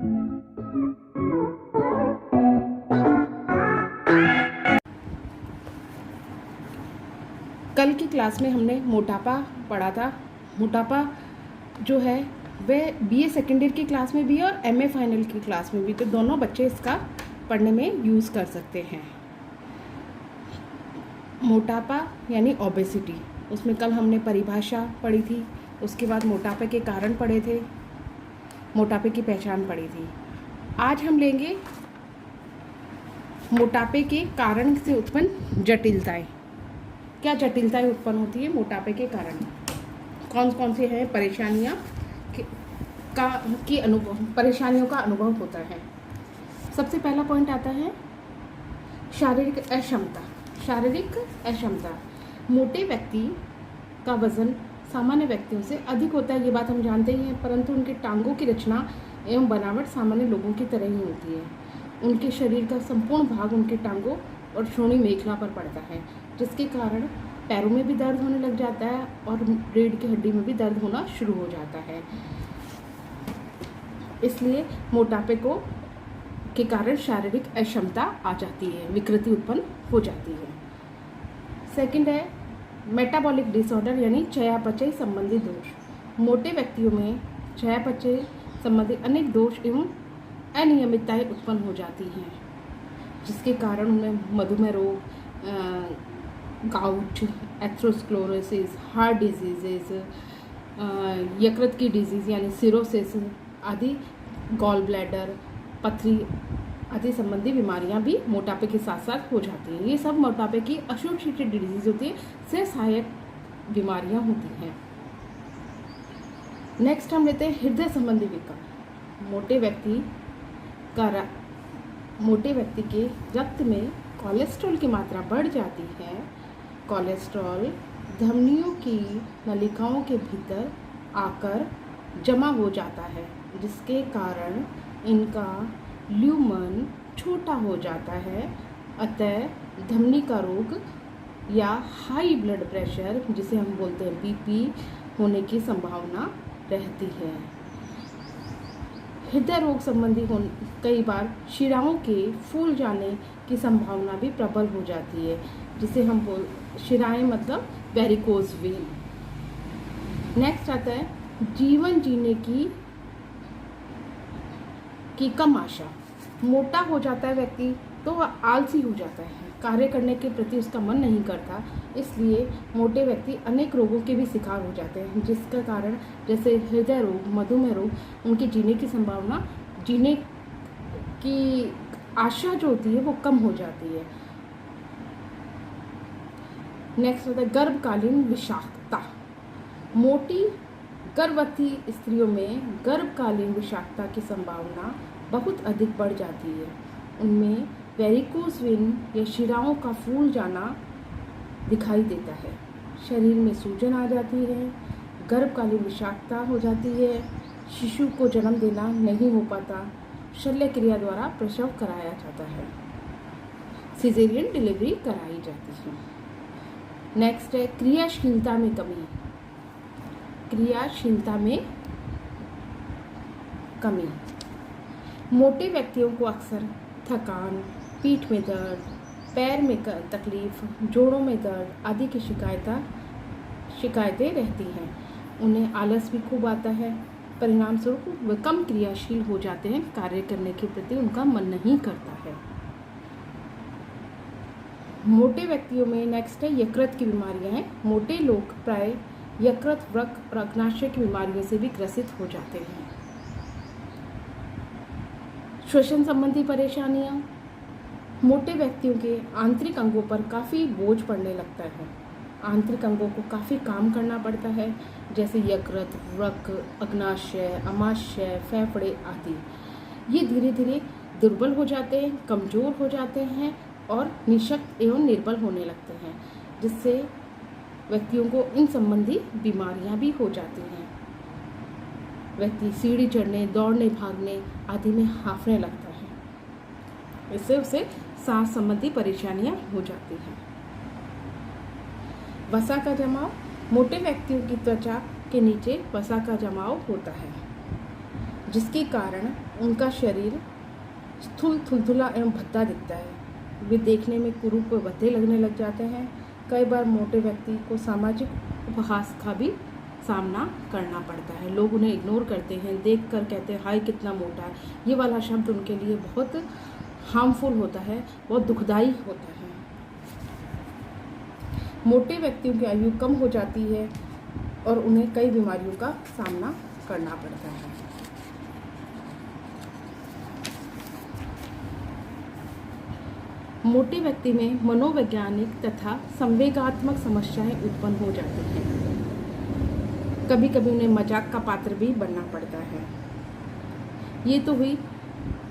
कल की क्लास में हमने मोटापा पढ़ा था। मोटापा जो है वह बीए सेकेंड ईयर की क्लास में भी है और एमए फाइनल की क्लास में भी, तो दोनों बच्चे इसका पढ़ने में यूज़ कर सकते हैं। मोटापा यानी ओबेसिटी, उसमें कल हमने परिभाषा पढ़ी थी, उसके बाद मोटापे के कारण पढ़े थे, मोटापे की पहचान पढ़ी थी। आज हम लेंगे मोटापे के कारण से उत्पन्न जटिलताएं। क्या जटिलताएं उत्पन्न होती है मोटापे के कारण, कौन कौन सी हैं परेशानियां परेशानियों का अनुभव होता है। सबसे पहला पॉइंट आता है शारीरिक अक्षमता। शारीरिक अक्षमता, मोटे व्यक्ति का वजन सामान्य व्यक्तियों से अधिक होता है, ये बात हम जानते ही हैं, परंतु उनके टांगों की रचना एवं बनावट सामान्य लोगों की तरह ही होती है। उनके शरीर का संपूर्ण भाग उनके टांगों और श्रोणी मेखला पर पड़ता है, जिसके कारण पैरों में भी दर्द होने लग जाता है और रीढ़ की हड्डी में भी दर्द होना शुरू हो जाता है। इसलिए मोटापे के कारण शारीरिक अक्षमता आ जाती है, विकृति उत्पन्न हो जाती है। सेकंड है मेटाबॉलिक डिसऑर्डर यानी चयापचय संबंधी दोष। मोटे व्यक्तियों में चयापचय संबंधी अनेक दोष एवं अनियमितताएं उत्पन्न हो जाती हैं, जिसके कारण उन्हें मधुमेह रोग, गाउट, एथेरोस्क्लेरोसिस, हार्ट डिजीजेस, यकृत की डिजीज़ यानी सिरोसिस आदि, गॉल ब्लैडर, पथरी आदि संबंधी बीमारियां भी मोटापे के साथ साथ हो जाती हैं। ये सब मोटापे की एसोसिएटेड डिजीज होती है, से सहायक बीमारियां होती हैं। नेक्स्ट हम लेते हैं हृदय संबंधी विकार। मोटे व्यक्ति के रक्त में कोलेस्ट्रॉल की मात्रा बढ़ जाती है। कोलेस्ट्रॉल धमनियों की नलिकाओं के भीतर आकर जमा हो जाता है, जिसके कारण इनका ल्यूमन छोटा हो जाता है। अतः धमनी का रोग या हाई ब्लड प्रेशर, जिसे हम बोलते हैं बीपी, होने की संभावना रहती है। हृदय रोग संबंधी कई बार शिराओं के फूल जाने की संभावना भी प्रबल हो जाती है, जिसे हम शिराएं मतलब वेरिकोज वेन। नेक्स्ट आता है जीवन जीने की कम आशा। मोटा हो जाता है व्यक्ति तो वह आलसी हो जाता है, कार्य करने के प्रति उसका मन नहीं करता, इसलिए मोटे व्यक्ति अनेक रोगों के भी शिकार हो जाते हैं, जिसका कारण जैसे हृदय रोग, मधुमेह रोग, उनके जीने की संभावना, जीने की आशा जो होती है वो कम हो जाती है। नेक्स्ट होता है गर्भकालीन विषाक्तता। मोटी गर्भवती स्त्रियों में गर्भकालीन विषाक्तता की संभावना बहुत अधिक बढ़ जाती है। उनमें वेरिकोज वेन या शिराओं का फूल जाना दिखाई देता है, शरीर में सूजन आ जाती है, गर्भकालीन विषाक्तता हो जाती है, शिशु को जन्म देना नहीं हो पाता, शल्य क्रिया द्वारा प्रसव कराया जाता है, सिजेरियन डिलीवरी कराई जाती है। नेक्स्ट है क्रियाशीलता में कमी। क्रियाशीलता में कमी, मोटे व्यक्तियों को अक्सर थकान, पीठ में दर्द, पैर में तकलीफ, जोड़ों में दर्द आदि की शिकायतें रहती हैं। उन्हें आलस भी खूब आता है, परिणाम स्वरूप वे कम क्रियाशील हो जाते हैं, कार्य करने के प्रति उनका मन नहीं करता है। मोटे व्यक्तियों में नेक्स्ट है यकृत की बीमारियां हैं। मोटे लोग प्राय यकृत, वृक्क और अग्नाशय की बीमारियों से भी ग्रसित हो जाते हैं। श्वसन संबंधी परेशानियां, मोटे व्यक्तियों के आंतरिक अंगों पर काफ़ी बोझ पड़ने लगता है, आंतरिक अंगों को काफ़ी काम करना पड़ता है, जैसे यकृत, वृक्क, अग्नाशय, अमाशय, फेफड़े आदि। ये धीरे धीरे दुर्बल हो जाते हैं, कमज़ोर हो जाते हैं और निःशक्त एवं निर्बल होने लगते हैं, जिससे व्यक्तियों को इन संबंधी बीमारियां भी हो जाती हैं। व्यक्ति सीढ़ी चढ़ने, दौड़ने, भागने आदि में हांफने लगता है, इससे उसे सांस संबंधी परेशानियां हो जाती हैं। वसा का जमाव, मोटे व्यक्तियों की त्वचा के नीचे वसा का जमाव होता है। जिसके कारण उनका शरीर स्थूल, थुलथुला एवं भद्दा दिखता है। वे देखने में कुरूप व भद्दे लगने लग जाते हैं। कई बार मोटे व्यक्ति को सामाजिक उपहास का भी सामना करना पड़ता है। लोग उन्हें इग्नोर करते हैं, देखकर कहते हैं हाय कितना मोटा है। ये वाला शब्द उनके लिए बहुत हार्मफुल होता है, बहुत दुखदाई होता है। मोटे व्यक्तियों की आयु कम हो जाती है और उन्हें कई बीमारियों का सामना करना पड़ता है। मोटे व्यक्ति में मनोवैज्ञानिक तथा संवेगात्मक समस्याएं उत्पन्न हो जाती हैं। कभी कभी उन्हें मजाक का पात्र भी बनना पड़ता है। ये तो हुई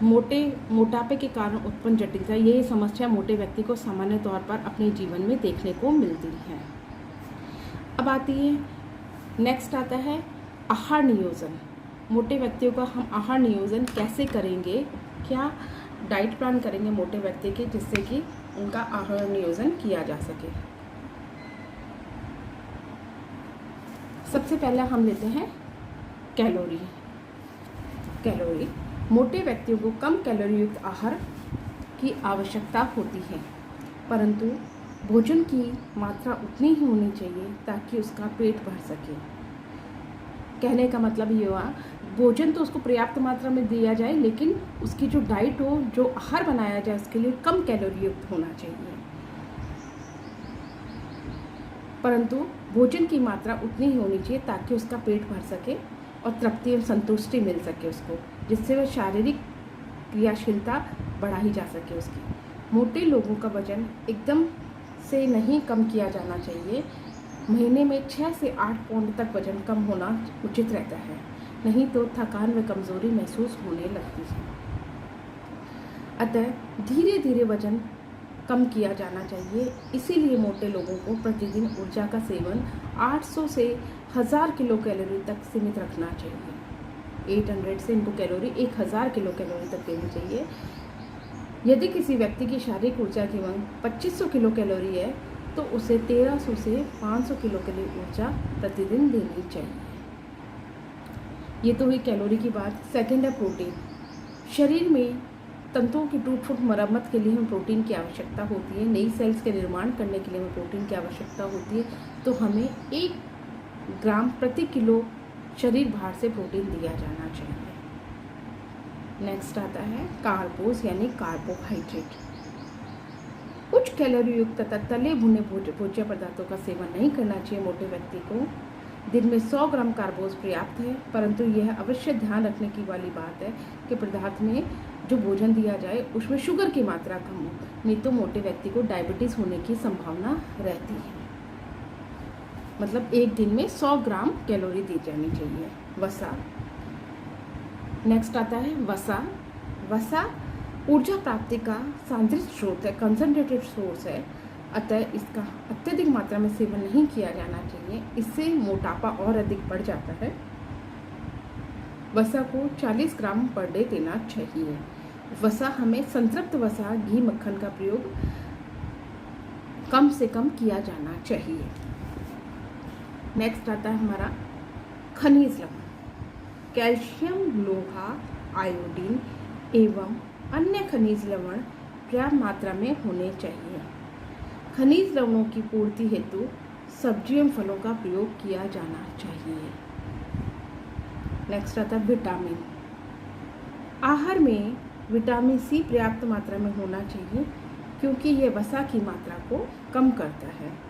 मोटापे के कारण उत्पन्न जटिलता। ये समस्या मोटे व्यक्ति को सामान्य तौर पर अपने जीवन में देखने को मिलती है। अब आती है, नेक्स्ट आता है आहार नियोजन। मोटे व्यक्तियों का हम आहार नियोजन कैसे करेंगे, क्या डाइट प्लान करेंगे मोटे व्यक्ति के, जिससे कि उनका आहार नियोजन किया जा सके। सबसे पहले हम लेते हैं कैलोरी। मोटे व्यक्तियों को कम कैलोरी युक्त आहार की आवश्यकता होती है, परंतु भोजन की मात्रा उतनी ही होनी चाहिए ताकि उसका पेट भर सके। कहने का मतलब ये हुआ, भोजन तो उसको पर्याप्त मात्रा में दिया जाए, लेकिन उसकी जो डाइट हो, जो आहार बनाया जाए, उसके लिए कम कैलोरी युक्त होना चाहिए। परंतु भोजन की मात्रा उतनी ही होनी चाहिए ताकि उसका पेट भर सके और तृप्ति और संतुष्टि मिल सके उसको, जिससे वह शारीरिक क्रियाशीलता बढ़ाई जा सके उसकी। मोटे लोगों का वजन एकदम से नहीं कम किया जाना चाहिए। महीने में 6 से 8 पाउंड तक वजन कम होना उचित रहता है, नहीं तो थकान व कमज़ोरी महसूस होने लगती है। अतः धीरे धीरे वजन कम किया जाना चाहिए। इसीलिए मोटे लोगों को प्रतिदिन ऊर्जा का सेवन 800 से 1000 किलो कैलोरी तक सीमित रखना चाहिए। 800 से इनको कैलोरी 1000 किलो कैलोरी तक देनी चाहिए। यदि किसी व्यक्ति की शारीरिक ऊर्जा की मांग 2500 किलो कैलोरी है तो उसे 1300 से 500 किलो कैलोरी ऊर्जा प्रतिदिन देनी चाहिए। ये तो हुई कैलोरी की बात। सेकंड है प्रोटीन। शरीर में तंतुओं की टूट फूट मरम्मत के लिए हमें प्रोटीन की आवश्यकता होती है। नई सेल्स के निर्माण करने के लिए हमें प्रोटीन की आवश्यकता होती है। तो हमें 1 ग्राम प्रति किलो शरीर भार से प्रोटीन दिया जाना चाहिए। नेक्स्ट आता है कार्बोस यानी कार्बोहाइड्रेट। उच्च कैलोरी युक्त तथा तले भुने भोज्य पदार्थों का सेवन नहीं करना चाहिए मोटे व्यक्ति को। दिन में 100 ग्राम कार्बोस पर्याप्त है, परंतु यह अवश्य ध्यान रखने की वाली बात है कि पदार्थ में जो भोजन दिया जाए उसमें शुगर की मात्रा कम हो, नहीं तो मोटे व्यक्ति को डायबिटीज़ होने की संभावना रहती है। मतलब एक दिन में 100 ग्राम कैलोरी दी जानी चाहिए। वसा। नेक्स्ट आता है वसा। वसा ऊर्जा प्राप्ति का सांद्रित स्रोत है, कंसंट्रेटेड सोर्स है। अतः इसका अत्यधिक मात्रा में सेवन नहीं किया जाना चाहिए, इससे मोटापा और अधिक बढ़ जाता है। वसा को 40 ग्राम पर डे देना चाहिए। वसा हमें संतृप्त वसा, घी, मक्खन का प्रयोग कम से कम किया जाना चाहिए। नेक्स्ट आता है हमारा खनिज लवण। कैल्शियम, लोहा, आयोडीन एवं अन्य खनिज लवण पर्याप्त मात्रा में होने चाहिए। खनिज लवणों की पूर्ति हेतु सब्जियों एवं फलों का प्रयोग किया जाना चाहिए। नेक्स्ट आता है विटामिन। आहार में विटामिन सी पर्याप्त मात्रा में होना चाहिए क्योंकि यह वसा की मात्रा को कम करता है।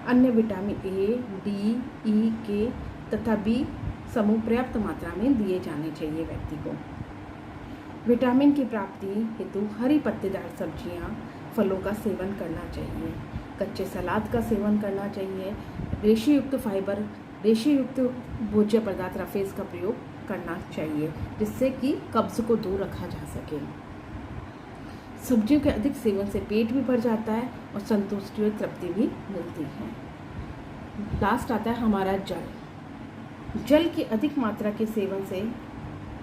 अन्य विटामिन ए, डी, ई, के तथा बी समूह पर्याप्त मात्रा में दिए जाने चाहिए व्यक्ति को। विटामिन की प्राप्ति हेतु हरी पत्तेदार सब्जियां, फलों का सेवन करना चाहिए। कच्चे सलाद का सेवन करना चाहिए। रेशे युक्त फाइबर, रेशे युक्त भोज्य पदार्थ रफेज का प्रयोग करना चाहिए, जिससे कि कब्ज को दूर रखा जा सके। सब्जियों के अधिक सेवन से पेट भी भर जाता है और संतुष्टि और तृप्ति भी मिलती है। लास्ट आता है हमारा जल। जल की अधिक मात्रा के सेवन से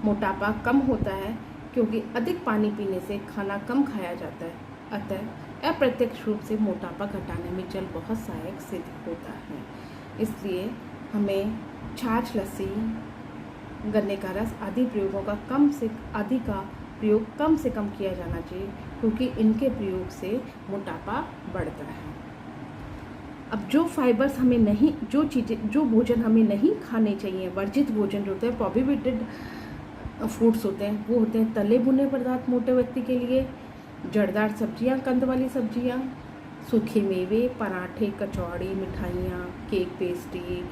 मोटापा कम होता है क्योंकि अधिक पानी पीने से खाना कम खाया जाता है। अतः अप्रत्यक्ष रूप से मोटापा घटाने में जल बहुत सहायक सिद्ध होता है। इसलिए हमें छाछ, लस्सी, गन्ने का रस आदि प्रयोगों का प्रयोग कम से कम किया जाना चाहिए, क्योंकि इनके प्रयोग से मोटापा बढ़ता है। अब जो फाइबर्स हमें नहीं, जो भोजन हमें नहीं खाने चाहिए, वर्जित भोजन जो होते हैं, प्रोहिबिटेड फूड्स होते हैं, वो होते हैं तले भुने पदार्थ मोटे व्यक्ति के लिए, जड़दार सब्जियां, कंद वाली सब्जियां, सूखे मेवे, पराठे, कचौड़ी, मिठाइयाँ, केक, पेस्ट्री,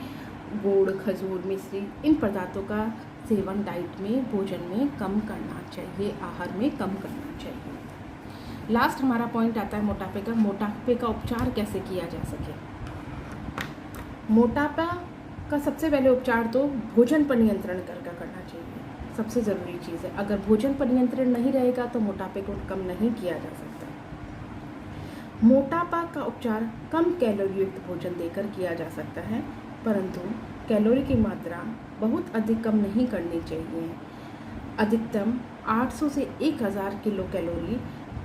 गुड़, खजूर, मिश्री, इन पदार्थों का सेवन डाइट में, भोजन में कम करना चाहिए, आहार में कम करना चाहिए। लास्ट हमारा पॉइंट आता है मोटापे का उपचार कैसे किया जा सके। मोटापा का सबसे पहले उपचार तो भोजन पर नियंत्रण करना चाहिए, सबसे ज़रूरी चीज़ है। अगर भोजन पर नियंत्रण नहीं रहेगा तो मोटापे को कम नहीं किया जा सकता। मोटापा का उपचार कम कैलोरी युक्त भोजन देकर किया जा सकता है, परंतु कैलोरी की मात्रा बहुत अधिक कम नहीं करनी चाहिए। अधिकतम 800 से 1000 किलो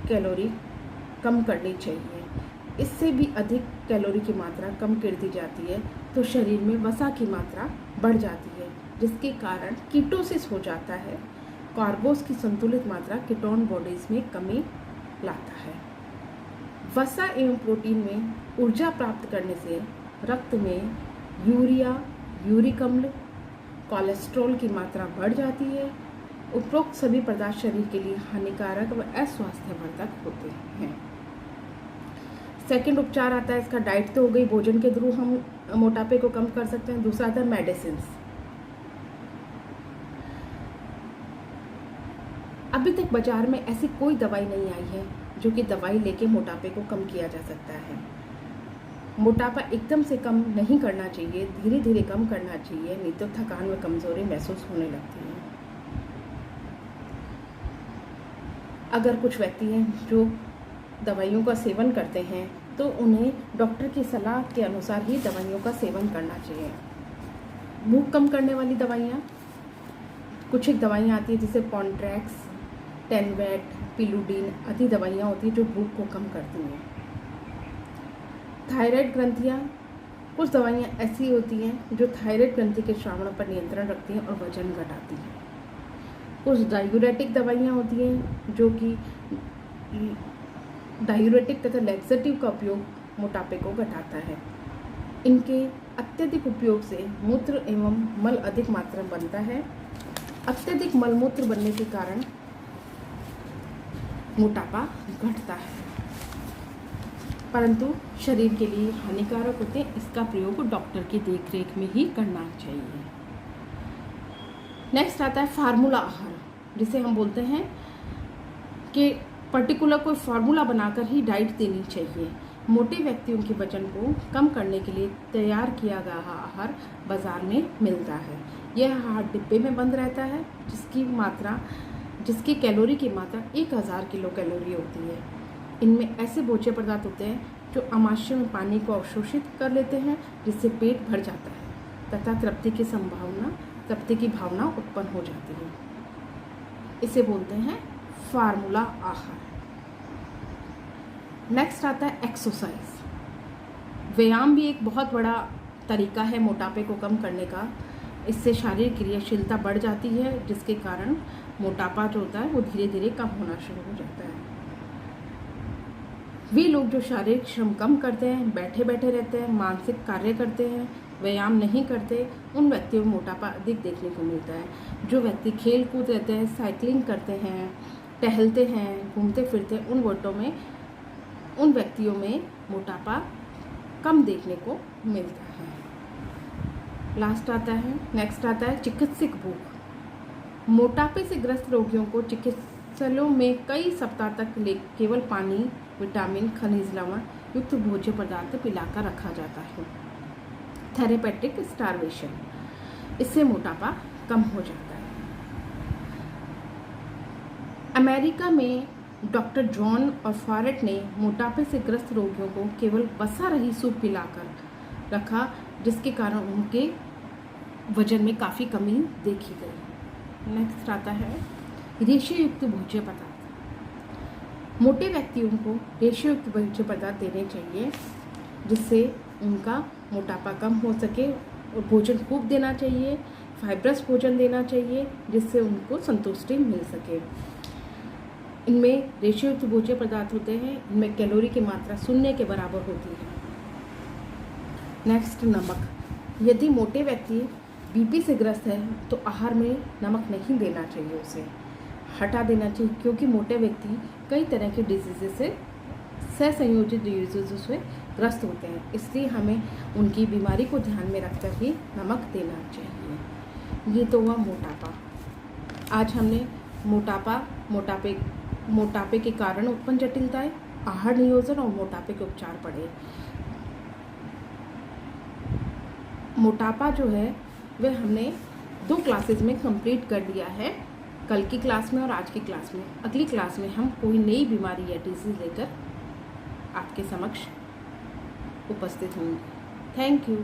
कैलोरी कम करनी चाहिए। इससे भी अधिक कैलोरी की मात्रा कम कर दी जाती है तो शरीर में वसा की मात्रा बढ़ जाती है, जिसके कारण कीटोसिस हो जाता है। कार्बोस की संतुलित मात्रा कीटोन बॉडीज में कमी लाता है। वसा एवं प्रोटीन में ऊर्जा प्राप्त करने से रक्त में यूरिया, यूरिक अम्ल, कोलेस्ट्रॉल की मात्रा बढ़ जाती है। उपरोक्त सभी पदार्थ शरीर के लिए हानिकारक व अस्वास्थ्यवर्धक होते हैं। सेकंड उपचार आता है इसका, डाइट तो हो गई, भोजन के थ्रू हम मोटापे को कम कर सकते हैं। दूसरा आता है मेडिसिन। अभी तक बाजार में ऐसी कोई दवाई नहीं आई है जो कि दवाई लेके मोटापे को कम किया जा सकता है। मोटापा एकदम से कम नहीं करना चाहिए, धीरे धीरे कम करना चाहिए, नहीं तो थकान व कमजोरी महसूस होने लगती है। अगर कुछ व्यक्ति हैं जो दवाइयों का सेवन करते हैं तो उन्हें डॉक्टर की सलाह के अनुसार ही दवाइयों का सेवन करना चाहिए। भूख कम करने वाली दवाइयाँ, कुछ एक दवाइयाँ आती हैं जैसे पॉन्ट्रैक्स, टेनवेट, पिलुडीन आदि दवाइयाँ होती हैं जो भूख को कम करती हैं। थायराइड ग्रंथियाँ, कुछ दवाइयाँ ऐसी होती हैं जो थायराइड ग्रंथि के श्रावण पर नियंत्रण रखती हैं और वजन घटाती हैं। कुछ डायूरेटिक दवाइयाँ होती हैं जो कि डायूरेटिक तथा लैक्सेटिव का उपयोग मोटापे को घटाता है। इनके अत्यधिक उपयोग से मूत्र एवं मल अधिक मात्रा में बनता है। अत्यधिक मलमूत्र बनने के कारण मोटापा घटता है, परंतु शरीर के लिए हानिकारक होते हैं। इसका प्रयोग डॉक्टर की देखरेख में ही करना चाहिए। नेक्स्ट आता है फार्मूला आहार, जिसे हम बोलते हैं कि पर्टिकुलर कोई फार्मूला बनाकर ही डाइट देनी चाहिए। मोटे व्यक्तियों के वजन को कम करने के लिए तैयार किया गया आहार बाजार में मिलता है। यह आहार डिब्बे में बंद रहता है, जिसकी कैलोरी की मात्रा 1000 किलो कैलोरी होती है। इनमें ऐसे भोज्य पदार्थ होते हैं जो आमाशय में पानी को अवशोषित कर लेते हैं, जिससे पेट भर जाता है तथा तृप्ति की भावना उत्पन्न हो जाती है। इसे बोलते हैं फार्मूला आहार। नेक्स्ट आता है एक्सरसाइज। व्यायाम भी एक बहुत बड़ा तरीका है मोटापे को कम करने का। इससे शारीरिक क्रियाशीलता बढ़ जाती है, जिसके कारण मोटापा जो होता है वो धीरे धीरे कम होना शुरू हो जाता है। वे लोग जो शारीरिक श्रम कम करते हैं, बैठे बैठे रहते हैं, मानसिक कार्य करते हैं, व्यायाम नहीं करते, उन व्यक्तियों में मोटापा अधिक देखने को मिलता है। जो व्यक्ति खेल कूद रहते हैं, साइकिलिंग करते हैं, टहलते हैं, घूमते फिरते हैं, उन व्यक्तियों में मोटापा कम देखने को मिलता है। नेक्स्ट आता है चिकित्सक भूख। मोटापे से ग्रस्त रोगियों को चिकित्सालयों में कई सप्ताह तक केवल पानी, विटामिन, खनिज लवण युक्त भोज्य पदार्थ पिलाकर रखा जाता है। थेरेपेटिक स्टारवेशन, इससे मोटापा कम हो जाता है। अमेरिका में डॉक्टर जॉन और फॉरेट ने मोटापे से ग्रस्त रोगियों को केवल वसा रही सूप पिलाकर रखा, जिसके कारण उनके वजन में काफ़ी कमी देखी गई। नेक्स्ट आता है रेशेयुक्त भोज्य पदार्थ। मोटे व्यक्तियों को रेशेयुक्त भोज्य पदार्थ देने चाहिए, जिससे उनका मोटापा कम हो सके, और भोजन खूब देना चाहिए। फाइब्रस भोजन देना चाहिए जिससे उनको संतुष्टि मिल सके। इनमें रेशोयुक्त भोज्य पदार्थ होते हैं, इनमें कैलोरी की मात्रा 0 के बराबर होती है। नेक्स्ट, नमक। यदि मोटे व्यक्ति बीपी से ग्रस्त है तो आहार में नमक नहीं देना चाहिए, उसे हटा देना चाहिए, क्योंकि मोटे व्यक्ति कई तरह के डिजीज़ से सहसंयोजित डिजीज़ से ग्रस्त होते हैं, इसलिए हमें उनकी बीमारी को ध्यान में रखकर ही नमक देना चाहिए। ये तो हुआ मोटापा। आज हमने मोटापे के कारण उत्पन्न जटिलताएं, आहार नियोजन और मोटापे के उपचार पढ़े। मोटापा जो है वह हमने 2 क्लासेस में कंप्लीट कर दिया है, कल की क्लास में और आज की क्लास में। अगली क्लास में हम कोई नई बीमारी या डिजीज़ लेकर आपके समक्ष उपस्थित होंगे। Thank you.